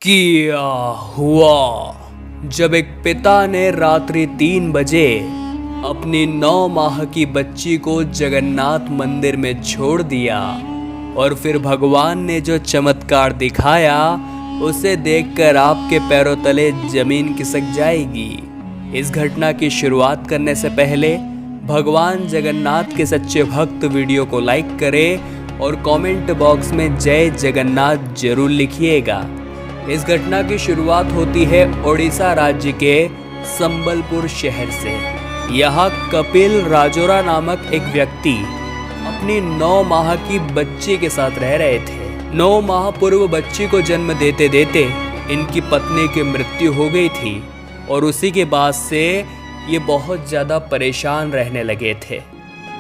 किया हुआ। जब एक पिता ने रात्रि 3 बजे अपनी 9 माह की बच्ची को जगन्नाथ मंदिर में छोड़ दिया और फिर भगवान ने जो चमत्कार दिखाया उसे देखकर आपके पैरों तले जमीन खिसक जाएगी। इस घटना की शुरुआत करने से पहले भगवान जगन्नाथ के सच्चे भक्त वीडियो को लाइक करें और कमेंट बॉक्स में जय जगन्नाथ जरूर लिखिएगा। इस घटना की शुरुआत होती है ओडिशा राज्य के संबलपुर शहर से। यहाँ कपिल राजोरा नामक एक व्यक्ति अपनी 9 माह की बच्ची के साथ रह रहे थे। 9 माह पूर्व बच्ची को जन्म देते देते इनकी पत्नी की मृत्यु हो गई थी और उसी के बाद से ये बहुत ज़्यादा परेशान रहने लगे थे।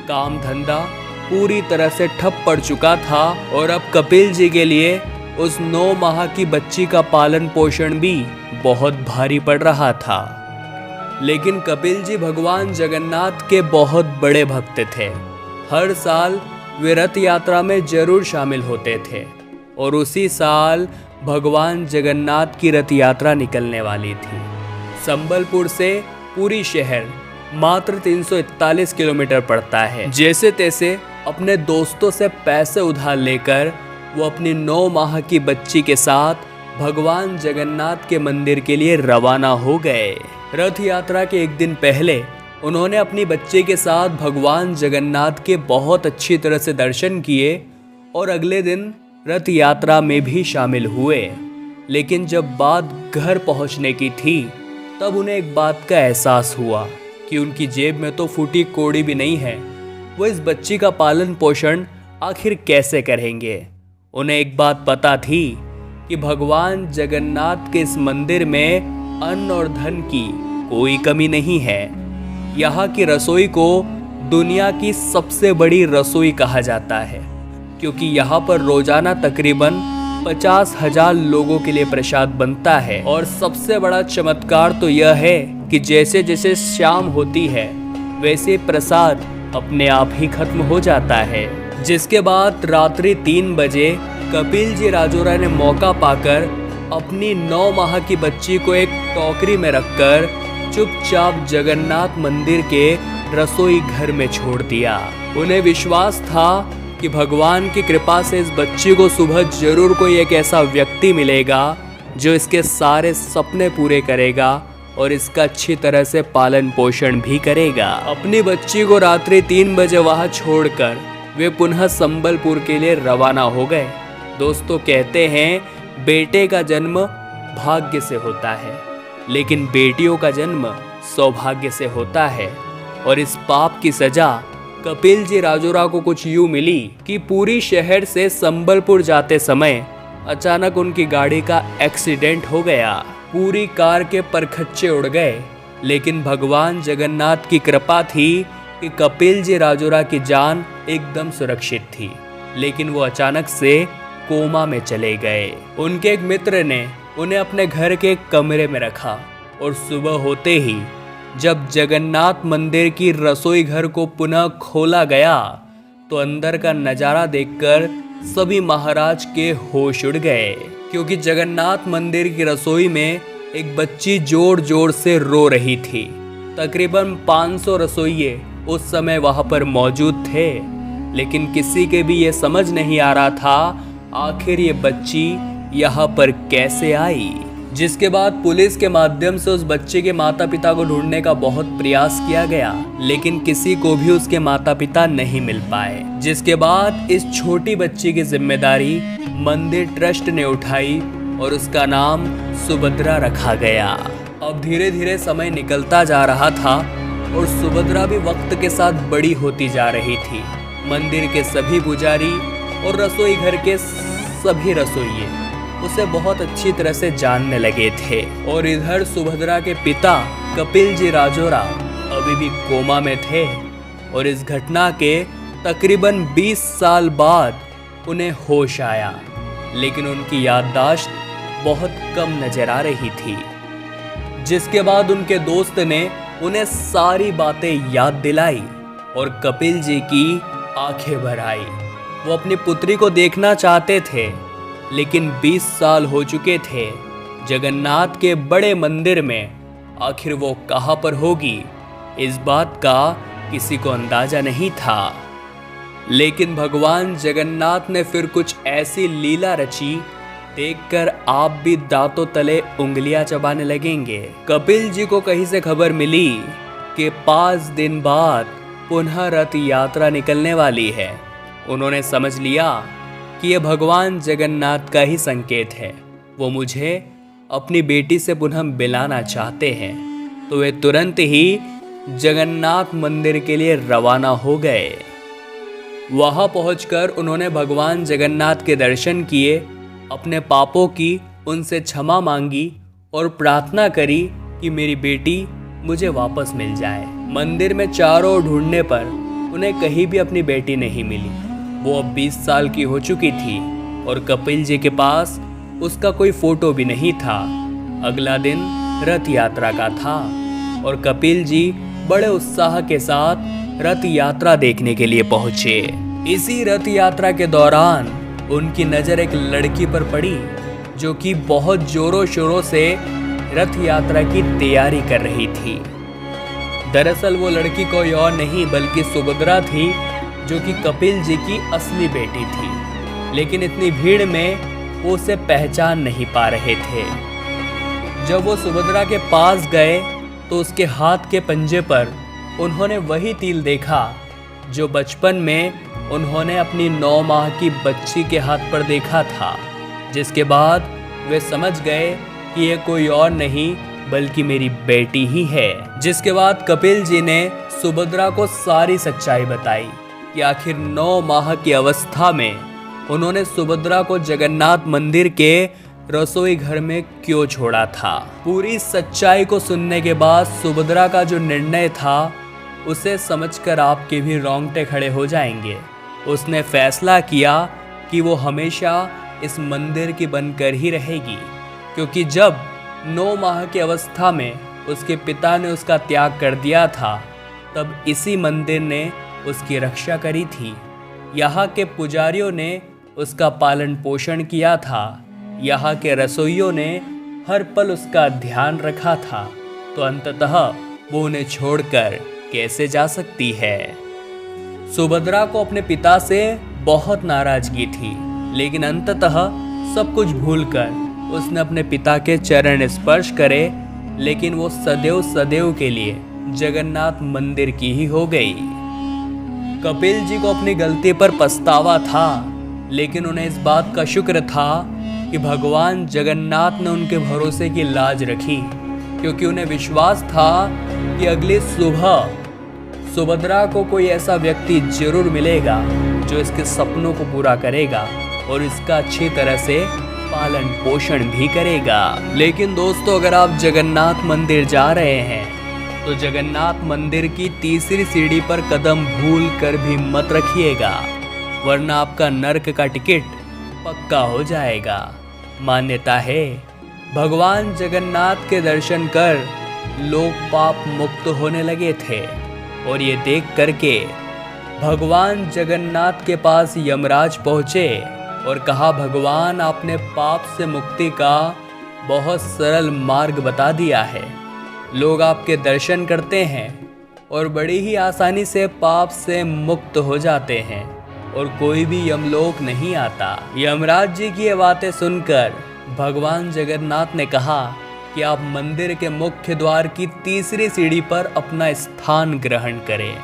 काम धंधा पूरी तरह से ठप पड़ चुका था और अब कपिल जी के लिए उस 9 माह की बच्ची का पालन पोषण भी बहुत भारी पड़ रहा था। लेकिन कपिल जी भगवान जगन्नाथ के बहुत बड़े भक्त थे। हर साल वे रथ यात्रा में जरूर शामिल होते थे और उसी साल भगवान जगन्नाथ की रथ यात्रा निकलने वाली थी। संबलपुर से पूरी शहर मात्र 341 किलोमीटर पड़ता है। जैसे तैसे अपने दोस्तों से पैसे उधार लेकर वो अपनी 9 माह की बच्ची के साथ भगवान जगन्नाथ के मंदिर के लिए रवाना हो गए। रथ यात्रा के एक दिन पहले उन्होंने अपनी बच्चे के साथ भगवान जगन्नाथ के बहुत अच्छी तरह से दर्शन किए और अगले दिन रथ यात्रा में भी शामिल हुए। लेकिन जब बात घर पहुंचने की थी तब उन्हें एक बात का एहसास हुआ कि उनकी जेब में तो फूटी कौड़ी भी नहीं है। वो इस बच्ची का पालन पोषण आखिर कैसे करेंगे। उन्हें एक बात पता थी कि भगवान जगन्नाथ के इस मंदिर में अन्न और धन की कोई कमी नहीं है। यहाँ की रसोई को दुनिया की सबसे बड़ी रसोई कहा जाता है क्योंकि यहाँ पर रोजाना तकरीबन 50,000 लोगों के लिए प्रसाद बनता है। और सबसे बड़ा चमत्कार तो यह है कि जैसे जैसे शाम होती है वैसे प्रसाद अपने आप ही खत्म हो जाता है। जिसके बाद रात्रि 3 बजे कपिल जी राजोरा ने मौका पाकर अपनी 9 माह की बच्ची को एक टोकरी में रखकर चुपचाप जगन्नाथ मंदिर के रसोई घर में छोड़ दिया। उन्हें विश्वास था कि भगवान की कृपा से इस बच्ची को सुबह जरूर कोई एक ऐसा व्यक्ति मिलेगा जो इसके सारे सपने पूरे करेगा और इसका अच्छी तरह से पालन पोषण भी करेगा। अपनी बच्ची को रात्रि 3 बजे वहां छोड़कर वे पुनः संबलपुर के लिए रवाना हो गए। दोस्तों कहते हैं बेटे का जन्म भाग्य से होता है लेकिन बेटियों का जन्म सौभाग्य से होता है। और इस पाप की सजा कपिल जी राजोरा को कुछ यूं मिली कि पूरी शहर से संबलपुर जाते समय अचानक उनकी गाड़ी का एक्सीडेंट हो गया। पूरी कार के परखच्चे उड़ गए। लेकिन भगवान जगन्नाथ की कृपा थी कि कपिल जी राजोरा की जान एकदम सुरक्षित थी। लेकिन वो अचानक से कोमा में चले गए। उनके एक मित्र ने उन्हें अपने घर के एक कमरे में रखा और सुबह होते ही जब जगन्नाथ मंदिर की रसोई घर को पुनः खोला गया तो अंदर का नजारा देखकर सभी महाराज के होश उड़ गए क्योंकि जगन्नाथ मंदिर की रसोई में एक बच्ची जोर जोर से रो रही थी। तकरीबन 500 रसोइये उस समय वहां पर मौजूद थे लेकिन किसी के भी ये समझ नहीं आ रहा था आखिर ये बच्ची यहाँ पर कैसे आई। जिसके बाद पुलिस के माध्यम से उस बच्चे के माता पिता को ढूंढने का बहुत प्रयास किया गया लेकिन किसी को भी उसके माता पिता नहीं मिल पाए। जिसके बाद इस छोटी बच्ची की जिम्मेदारी मंदिर ट्रस्ट ने उठाई और उसका नाम सुभद्रा रखा गया। अब धीरे धीरे समय निकलता जा रहा था और सुभद्रा भी वक्त के साथ बड़ी होती जा रही थी। मंदिर के सभी पुजारी और रसोई घर के सभी रसोइये उसे बहुत अच्छी तरह से जानने लगे थे। और इधर सुभद्रा के पिता कपिल जी राजोरा अभी भी कोमा में थे और इस घटना के तकरीबन 20 साल बाद उन्हें होश आया लेकिन उनकी याददाश्त बहुत कम नजर आ रही थी। जिसके बाद उनके दोस्त ने उन्हें सारी बातें याद दिलाई और कपिल जी की आंखें भर आई। वो अपनी पुत्री को देखना चाहते थे लेकिन 20 साल हो चुके थे जगन्नाथ के बड़े मंदिर में आखिर वो कहाँ पर होगी, इस बात का किसी को अंदाजा नहीं था। लेकिन भगवान जगन्नाथ ने फिर कुछ ऐसी लीला रची, देखकर आप भी दांतों तले उंगलियां चबाने लगेंगे। कपिल जी को कहीं से खबर मिली कि 5 दिन बाद पुनः रथ यात्रा निकलने वाली है। उन्होंने समझ लिया कि यह भगवान जगन्नाथ का ही संकेत है, वो मुझे अपनी बेटी से पुनः मिलाना चाहते हैं। तो वे तुरंत ही जगन्नाथ मंदिर के लिए रवाना हो गए। वहां पहुंचकर उन्होंने भगवान जगन्नाथ के दर्शन किए, अपने पापों की उनसे क्षमा मांगी और प्रार्थना करी कि मेरी बेटी मुझे वापस मिल जाए। मंदिर में चारों ओर ढूंढने पर उन्हें कहीं भी अपनी बेटी नहीं मिली। वो अब 20 साल की हो चुकी थी और कपिल जी के पास उसका कोई फोटो भी नहीं था। अगला दिन रथ यात्रा का था और कपिल जी बड़े उत्साह के साथ रथ यात्रा देखने के लिए पहुंचे। इसी रथ यात्रा के दौरान उनकी नजर एक लड़की पर पड़ी जो कि बहुत जोरों शोरों से रथ यात्रा की तैयारी कर रही थी। दरअसल वो लड़की कोई और नहीं बल्कि सुभद्रा थी, जो कि कपिल जी की असली बेटी थी। लेकिन इतनी भीड़ में वो उसे पहचान नहीं पा रहे थे। जब वो सुभद्रा के पास गए तो उसके हाथ के पंजे पर उन्होंने वही तिल देखा जो बचपन में उन्होंने अपनी 9 माह की बच्ची के हाथ पर देखा था। जिसके बाद वे समझ गए कि ये कोई और नहीं बल्कि मेरी बेटी ही है। जिसके बाद कपिल जी ने सुभद्रा को सारी सच्चाई बताई कि आखिर 9 माह की अवस्था में उन्होंने सुभद्रा को जगन्नाथ मंदिर के रसोई घर में क्यों छोड़ा था। पूरी सच्चाई को सुनने के बाद सुभद्रा का जो निर्णय था उसे समझकर आपके भी रोंगटे खड़े हो जाएंगे। उसने फैसला किया कि वो हमेशा इस मंदिर की बनकर ही रहेगी, क्योंकि जब 9 माह की अवस्था में उसके पिता ने उसका त्याग कर दिया था तब इसी मंदिर ने उसकी रक्षा करी थी। यहाँ के पुजारियों ने उसका पालन पोषण किया था, यहाँ के रसोइयों ने हर पल उसका ध्यान रखा था, तो अंततः वो उन्हें छोड़कर कैसे जा सकती है। सुभद्रा को अपने पिता से बहुत नाराजगी थी, लेकिन अंततः सब कुछ भूलकर उसने अपने पिता के चरण स्पर्श करे, लेकिन वो सदैव सदैव के लिए जगन्नाथ मंदिर की ही हो गई। कपिल जी को अपनी गलती पर पछतावा था, लेकिन उन्हें इस बात का शुक्र था कि भगवान जगन्नाथ ने उनके भरोसे की लाज रखी, क्योंकि उन्हें विश्वास था कि अगली सुबह सुभद्रा को कोई ऐसा व्यक्ति जरूर मिलेगा जो इसके सपनों को पूरा करेगा और इसका अच्छी तरह से पालन पोषण भी करेगा। लेकिन दोस्तों, अगर आप जगन्नाथ मंदिर जा रहे हैं तो जगन्नाथ मंदिर की तीसरी सीढ़ी पर कदम भूल कर भी मत रखिएगा, वरना आपका नर्क का टिकट पक्का हो जाएगा। मान्यता है भगवान जगन्नाथ के दर्शन कर लोग पाप मुक्त होने लगे थे और ये देख करके भगवान जगन्नाथ के पास यमराज पहुँचे और कहा, भगवान आपने पाप से मुक्ति का बहुत सरल मार्ग बता दिया है। लोग आपके दर्शन करते हैं और बड़ी ही आसानी से पाप से मुक्त हो जाते हैं और कोई भी यमलोक नहीं आता। यमराज जी की ये बातें सुनकर भगवान जगन्नाथ ने कहा कि आप मंदिर के मुख्य द्वार की तीसरी सीढ़ी पर अपना स्थान ग्रहण करें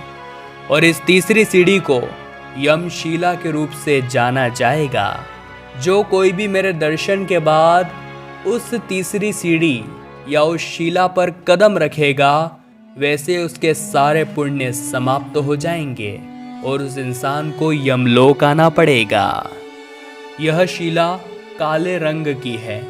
और इस तीसरी सीढ़ी को यमशिला के रूप से जाना जाएगा। जो कोई भी मेरे दर्शन के बाद उस तीसरी सीढ़ी या उस शिला पर कदम रखेगा, वैसे उसके सारे पुण्य समाप्त हो जाएंगे और उस इंसान को यमलोक आना पड़ेगा। यह शिला काले रंग की है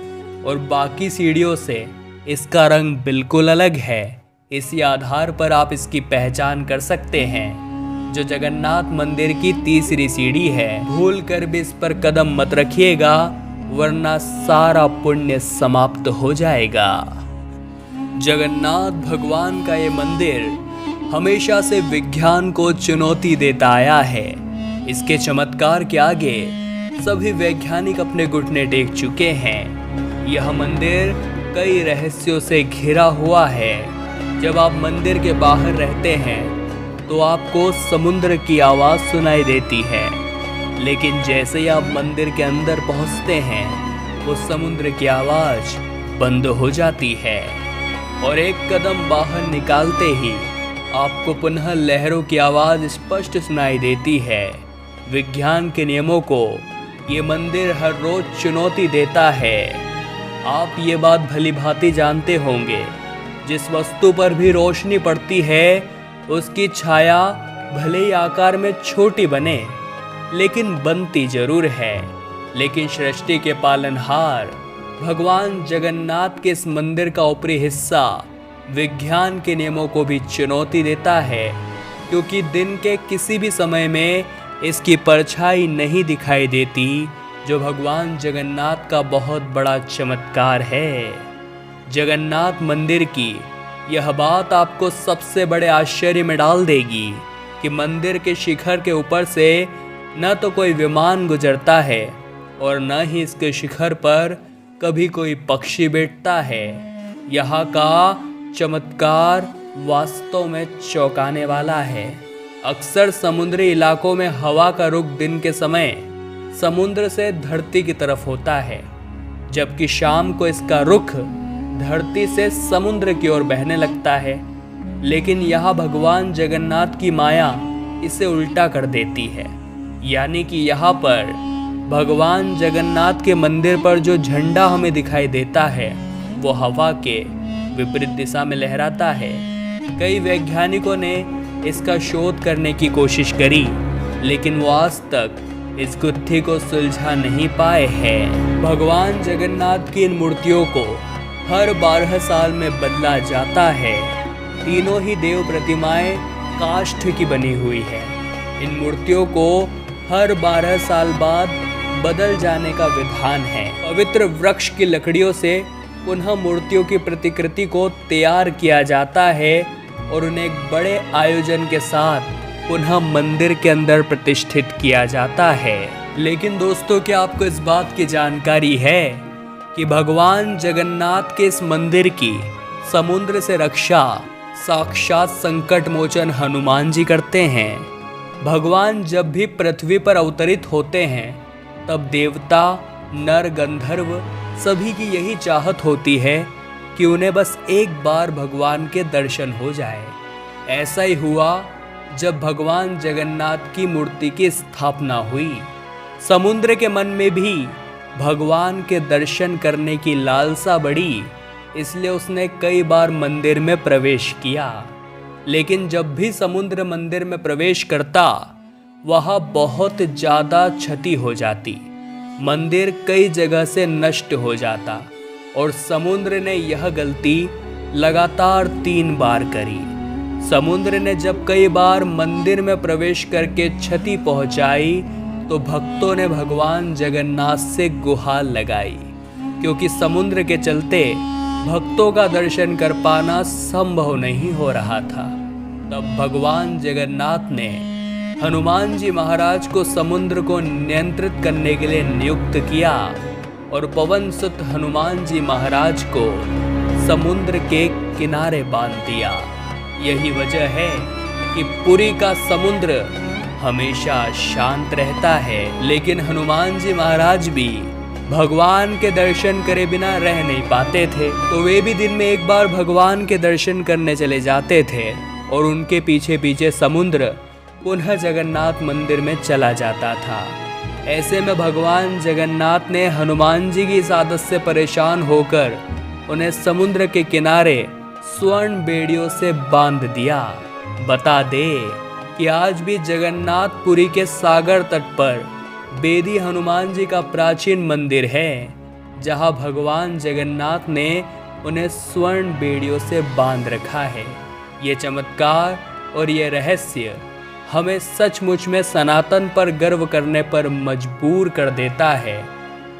और बाकी सीढ़ियों से इसका रंग बिल्कुल अलग है। इसी आधार पर आप इसकी पहचान कर सकते हैं। जो जगन्नाथ मंदिर की तीसरी सीढ़ी है, भूल कर भी इस पर कदम मत रखिएगा, वरना सारा पुण्य समाप्त हो जाएगा। जगन्नाथ भगवान का ये मंदिर हमेशा से विज्ञान को चुनौती देता आया है। इसके चमत्कार के आगे सभी वैज्ञानिक अपने घुटने टेक चुके हैं। यह मंदिर कई रहस्यों से घिरा हुआ है। जब आप मंदिर के बाहर रहते हैं तो आपको समुद्र की आवाज़ सुनाई देती है, लेकिन जैसे ही आप मंदिर के अंदर पहुंचते हैं उस समुद्र की आवाज़ बंद हो जाती है और एक कदम बाहर निकालते ही आपको पुनः लहरों की आवाज़ स्पष्ट सुनाई देती है। विज्ञान के नियमों को ये मंदिर हर रोज चुनौती देता है। आप ये बात भली भांति जानते होंगे, जिस वस्तु पर भी रोशनी पड़ती है उसकी छाया भले ही आकार में छोटी बने लेकिन बनती जरूर है। लेकिन सृष्टि के पालनहार भगवान जगन्नाथ के इस मंदिर का ऊपरी हिस्सा विज्ञान के नियमों को भी चुनौती देता है, क्योंकि दिन के किसी भी समय में इसकी परछाई नहीं दिखाई देती, जो भगवान जगन्नाथ का बहुत बड़ा चमत्कार है। जगन्नाथ मंदिर की यह बात आपको सबसे बड़े आश्चर्य में डाल देगी कि मंदिर के शिखर के ऊपर से न तो कोई विमान गुजरता है और न ही इसके शिखर पर कभी कोई पक्षी बैठता है। यहाँ का चमत्कार वास्तव में चौंकाने वाला है। अक्सर समुद्री इलाकों में हवा का रुख दिन के समय समुद्र से धरती की तरफ होता है, जबकि शाम को इसका रुख धरती से समुद्र की ओर बहने लगता है। लेकिन यहाँ भगवान जगन्नाथ की माया इसे उल्टा कर देती है, यानी कि यहाँ पर भगवान जगन्नाथ के मंदिर पर जो झंडा हमें दिखाई देता है वो हवा के विपरीत दिशा में लहराता है। कई वैज्ञानिकों ने इसका शोध करने की कोशिश करी, लेकिन वो आज तक इस गुत्थी को सुलझा नहीं पाए हैं। भगवान जगन्नाथ की इन मूर्तियों को हर 12 साल में बदला जाता है। तीनों ही देव प्रतिमाएं काष्ठ की बनी हुई है। इन मूर्तियों को हर 12 साल बाद बदल जाने का विधान है। पवित्र वृक्ष की लकड़ियों से पुनः मूर्तियों की प्रतिकृति को तैयार किया जाता है और उन्हें एक बड़े आयोजन के साथ पुनः मंदिर के अंदर प्रतिष्ठित किया जाता है। लेकिन दोस्तों, क्या आपको इस बात की जानकारी है कि भगवान जगन्नाथ के इस मंदिर की समुद्र से रक्षा साक्षात संकट मोचन हनुमान जी करते हैं। भगवान जब भी पृथ्वी पर अवतरित होते हैं तब देवता, नर, गंधर्व सभी की यही चाहत होती है कि उन्हें बस एक बार भगवान के दर्शन हो जाए। ऐसा ही हुआ जब भगवान जगन्नाथ की मूर्ति की स्थापना हुई। समुद्र के मन में भी भगवान के दर्शन करने की लालसा बढ़ी, इसलिए उसने कई बार मंदिर में प्रवेश किया। लेकिन जब भी समुद्र मंदिर में प्रवेश करता वहाँ बहुत ज़्यादा क्षति हो जाती, मंदिर कई जगह से नष्ट हो जाता और समुद्र ने यह गलती लगातार 3 बार करी। समुद्र ने जब कई बार मंदिर में प्रवेश करके क्षति पहुंचाई तो भक्तों ने भगवान जगन्नाथ से गुहार लगाई, क्योंकि समुद्र के चलते भक्तों का दर्शन कर पाना संभव नहीं हो रहा था। तब भगवान जगन्नाथ ने हनुमान जी महाराज को समुद्र को नियंत्रित करने के लिए नियुक्त किया और पवन सुत हनुमान जी महाराज को समुद्र के किनारे बांध दिया। यही वजह है कि पुरी का समुद्र हमेशा शांत रहता है। लेकिन हनुमान जी महाराज भी भगवान के दर्शन करे बिना रह नहीं पाते थे, तो वे भी दिन में एक बार भगवान के दर्शन करने चले जाते थे और उनके पीछे पीछे समुद्र पुनः जगन्नाथ मंदिर में चला जाता था। ऐसे में भगवान जगन्नाथ ने हनुमान जी की इस आदत से परेशान होकर उन्हें समुद्र के किनारे स्वर्ण बेड़ियों से बांध दिया। बता दे कि आज भी जगन्नाथपुरी के सागर तट पर बेदी हनुमान जी का प्राचीन मंदिर है, जहां भगवान जगन्नाथ ने उन्हें स्वर्ण बेड़ियों से बांध रखा है। ये चमत्कार और ये रहस्य हमें सचमुच में सनातन पर गर्व करने पर मजबूर कर देता है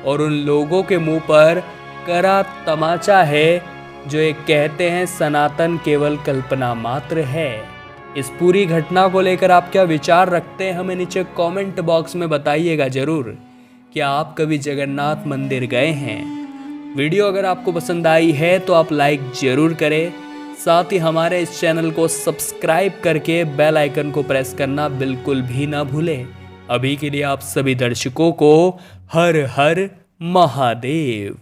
और उन लोगों के मुंह पर कड़ा तमाचा है जो ये कहते हैं सनातन केवल कल्पना मात्र है। इस पूरी घटना को लेकर आप क्या विचार रखते हैं, हमें नीचे कमेंट बॉक्स में बताइएगा ज़रूर। क्या आप कभी जगन्नाथ मंदिर गए हैं? वीडियो अगर आपको पसंद आई है तो आप लाइक जरूर करें, साथ ही हमारे इस चैनल को सब्सक्राइब करके बेल आइकन को प्रेस करना बिल्कुल भी ना भूलें। अभी के लिए आप सभी दर्शकों को हर हर महादेव।